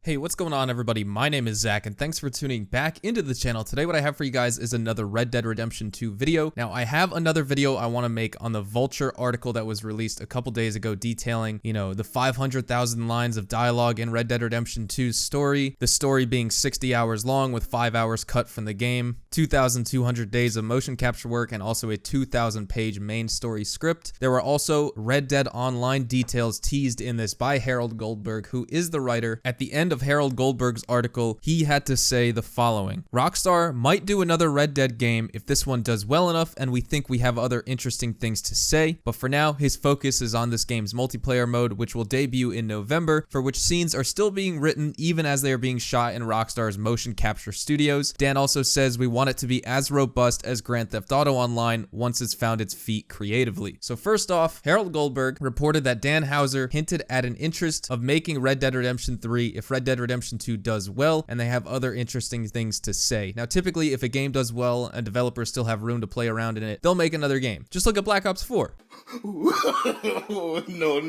Hey, what's going on everybody? My name is Zach and thanks for tuning back into the channel. Today what I have for you guys is another Red Dead Redemption 2 video. Now I have another video I want to make on the Vulture article that was released a couple days ago detailing, the 500,000 lines of dialogue in Red Dead Redemption 2's story. The story being 60 hours long with 5 hours cut from the game, 2,200 days of motion capture work, and also a 2,000 page main story script. There were also Red Dead Online details teased in this by Harold Goldberg, who is the writer. At the end of Harold Goldberg's article, he had to say the following: Rockstar might do another Red Dead game if this one does well enough and we think we have other interesting things to say, but for now his focus is on this game's multiplayer mode, which will debut in November, for which scenes are still being written even as they are being shot in Rockstar's motion capture studios. Dan also says we want it to be as robust as Grand Theft Auto Online once it's found its feet creatively. So first off, Harold Goldberg reported that Dan Houser hinted at an interest of making Red Dead Redemption 3 if Red Dead Redemption 2 does well and they have other interesting things to say. Now typically if a game does well and developers still have room to play around in it, they'll make another game. Just look at Black Ops 4. No.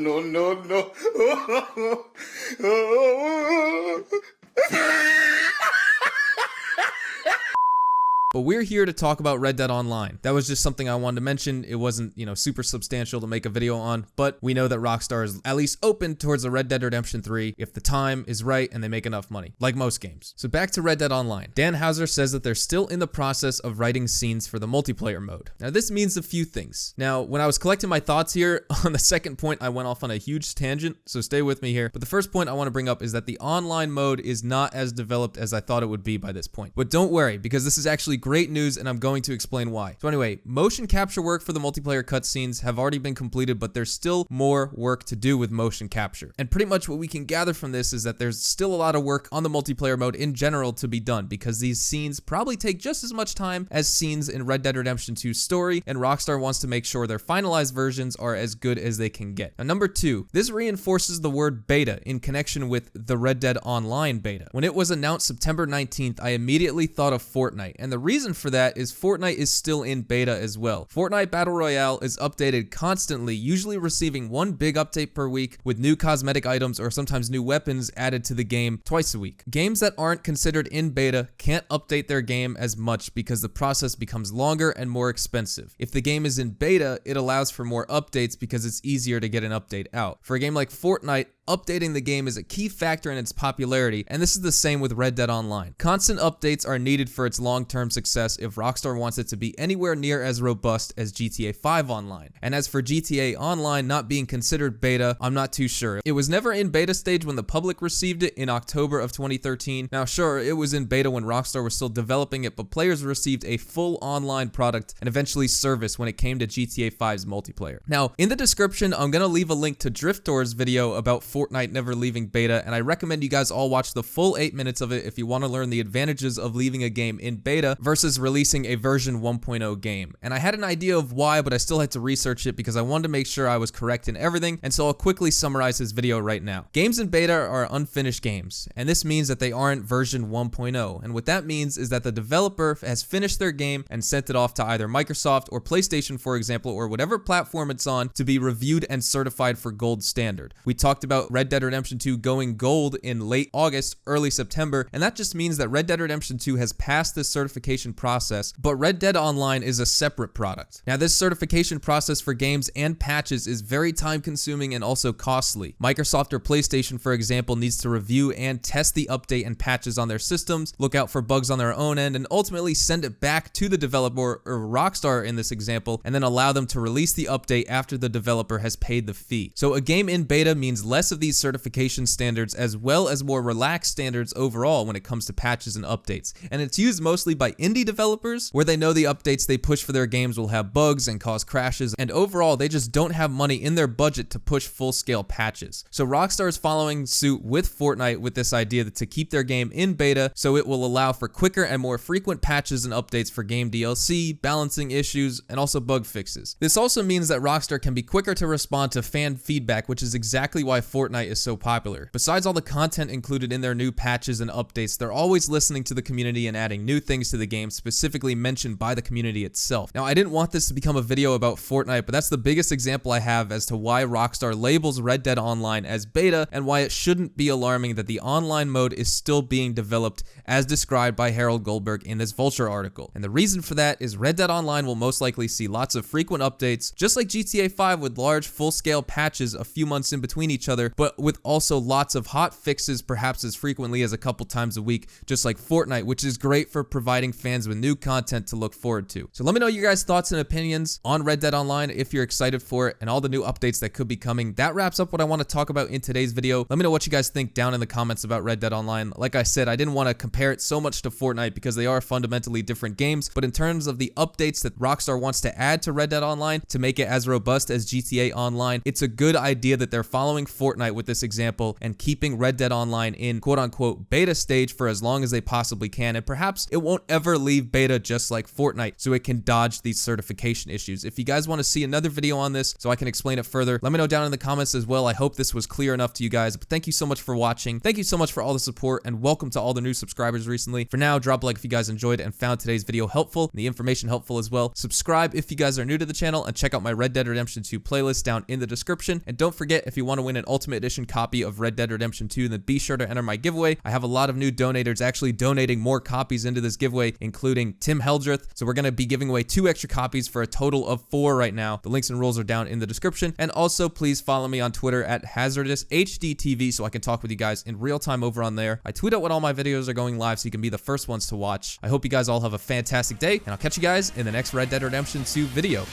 But we're here to talk about Red Dead Online. That was just something I wanted to mention. It wasn't, super substantial to make a video on, but we know that Rockstar is at least open towards a Red Dead Redemption 3 if the time is right and they make enough money, like most games. So back to Red Dead Online. Dan Houser says that they're still in the process of writing scenes for the multiplayer mode. Now this means a few things. Now, when I was collecting my thoughts here, on the second point, I went off on a huge tangent, so stay with me here. But the first point I want to bring up is that the online mode is not as developed as I thought it would be by this point. But don't worry, because this is actually great news and I'm going to explain why. So anyway, motion capture work for the multiplayer cutscenes have already been completed, but there's still more work to do with motion capture. And pretty much what we can gather from this is that there's still a lot of work on the multiplayer mode in general to be done, because these scenes probably take just as much time as scenes in Red Dead Redemption 2's story, and Rockstar wants to make sure their finalized versions are as good as they can get. Now number two, this reinforces the word beta in connection with the Red Dead Online beta. When it was announced September 19th, I immediately thought of Fortnite, and the reason for that is Fortnite is still in beta as well. Fortnite Battle Royale is updated constantly, usually receiving one big update per week with new cosmetic items or sometimes new weapons added to the game twice a week. Games that aren't considered in beta can't update their game as much because the process becomes longer and more expensive. If the game is in beta, it allows for more updates because it's easier to get an update out. For a game like Fortnite, updating the game is a key factor in its popularity, and this is the same with Red Dead Online. Constant updates are needed for its long-term success if Rockstar wants it to be anywhere near as robust as GTA 5 Online. And as for GTA Online not being considered beta, I'm not too sure. It was never in beta stage when the public received it in October of 2013. Now sure, it was in beta when Rockstar was still developing it, but players received a full online product and eventually service when it came to GTA 5's multiplayer. Now, in the description, I'm gonna leave a link to Driftor's video about Fortnite never leaving beta, and I recommend you guys all watch the full 8 minutes of it if you want to learn the advantages of leaving a game in beta versus releasing a version 1.0 game. And I had an idea of why, but I still had to research it because I wanted to make sure I was correct in everything, and so I'll quickly summarize this video right now. Games in beta are unfinished games, and this means that they aren't version 1.0, and what that means is that the developer has finished their game and sent it off to either Microsoft or PlayStation, for example, or whatever platform it's on, to be reviewed and certified for gold standard. We talked about Red Dead Redemption 2 going gold in late August, early September, and that just means that Red Dead Redemption 2 has passed this certification process, but Red Dead Online is a separate product. Now this certification process for games and patches is very time consuming and also costly. Microsoft or PlayStation, for example, needs to review and test the update and patches on their systems, look out for bugs on their own end, and ultimately send it back to the developer, or Rockstar in this example, and then allow them to release the update after the developer has paid the fee. So a game in beta means less of these certification standards as well as more relaxed standards overall when it comes to patches and updates. And it's used mostly by indie developers where they know the updates they push for their games will have bugs and cause crashes, and overall they just don't have money in their budget to push full-scale patches. So Rockstar is following suit with Fortnite with this idea that to keep their game in beta so it will allow for quicker and more frequent patches and updates for game DLC, balancing issues, and also bug fixes. This also means that Rockstar can be quicker to respond to fan feedback, which is exactly why Fortnite Fortnite is so popular. Besides all the content included in their new patches and updates, they're always listening to the community and adding new things to the game specifically mentioned by the community itself. Now, I didn't want this to become a video about Fortnite, but that's the biggest example I have as to why Rockstar labels Red Dead Online as beta and why it shouldn't be alarming that the online mode is still being developed as described by Harold Goldberg in this Vulture article. And the reason for that is Red Dead Online will most likely see lots of frequent updates, just like GTA 5 with large full-scale patches a few months in between each other, but with also lots of hot fixes perhaps as frequently as a couple times a week, just like Fortnite, which is great for providing fans with new content to look forward to. So let me know your guys' thoughts and opinions on Red Dead Online if you're excited for it and all the new updates that could be coming. That wraps up what I want to talk about in today's video. Let me know what you guys think down in the comments about Red Dead Online. Like I said, I didn't want to compare it so much to Fortnite because they are fundamentally different games, but in terms of the updates that Rockstar wants to add to Red Dead Online to make it as robust as GTA Online, it's a good idea that they're following Fortnite with this example and keeping Red Dead Online in quote-unquote beta stage for as long as they possibly can, and perhaps it won't ever leave beta just like Fortnite so it can dodge these certification issues. If you guys want to see another video on this so I can explain it further, let me know down in the comments as well. I hope this was clear enough to you guys, but thank you so much for watching. Thank you so much for all the support, and welcome to all the new subscribers recently. For now, drop a like if you guys enjoyed and found today's video helpful and the information helpful as well. Subscribe if you guys are new to the channel, and check out my Red Dead Redemption 2 playlist down in the description. And don't forget, if you want to win an Ultimate Edition copy of Red Dead Redemption 2, then be sure to enter my giveaway. I have a lot of new donators actually donating more copies into this giveaway, including Tim Heldreth. So we're going to be giving away 2 extra copies for a total of 4 right now. The links and rules are down in the description. And also, please follow me on Twitter at HazardousHDTV so I can talk with you guys in real time over on there. I tweet out when all my videos are going live so you can be the first ones to watch. I hope you guys all have a fantastic day, and I'll catch you guys in the next Red Dead Redemption 2 video.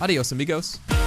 Adios, amigos.